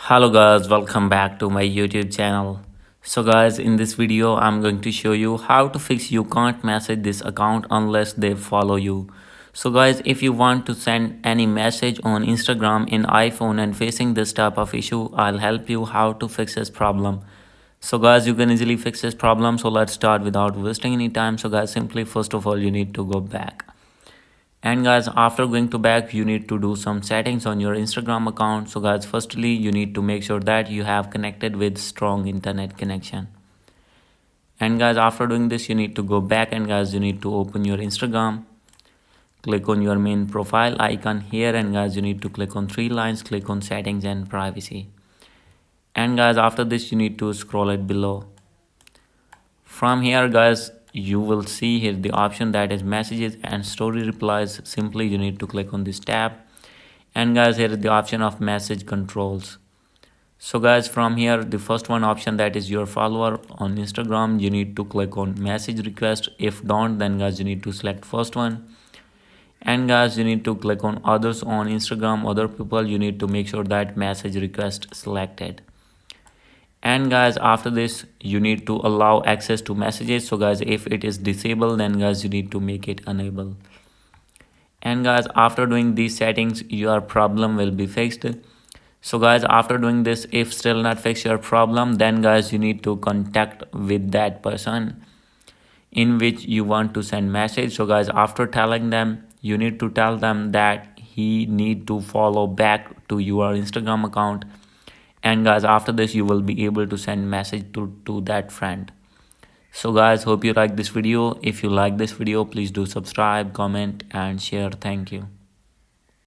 Hello guys, welcome back to my YouTube channel. So guys, in this video I'm going to show you how to fix you can't message this account unless they follow you. So guys, if you want to send any message on Instagram in iPhone and facing this type of issue, I'll help you how to fix this problem. So guys, you can easily fix this problem. So let's start without wasting any time. So guys, simply first of all you need to go back. And guys, after going to back, you need to do some settings on your Instagram account. So guys, firstly you need to make sure that you have connected with strong internet connection. And guys, after doing this, you need to go back, and guys, you need to open your Instagram, click on your main profile icon here, and guys, you need to click on three lines, click on settings and privacy. And guys, after this you need to scroll it below. From here guys, you will see here the option that is messages and story replies. Simply you need to click on this tab, and guys, here is the option of message controls. So guys, from here the first one option, that is your follower on Instagram, you need to click on message request. If don't, then guys, you need to select first one. And guys, you need to click on others on Instagram, other people, you need to make sure that message request selected. And guys, after this you need to allow access to messages. So guys, if it is disabled, then guys, you need to make it enable. And guys, after doing these settings, your problem will be fixed. So guys, after doing this, if still not fix your problem, then guys, you need to contact with that person in which you want to send message. So guys, after telling them, you need to tell them that he need to follow back to your Instagram account. And guys, after this you will be able to send message to that friend. So guys, hope you like this video. If you like this video, please do subscribe, comment and share. Thank you.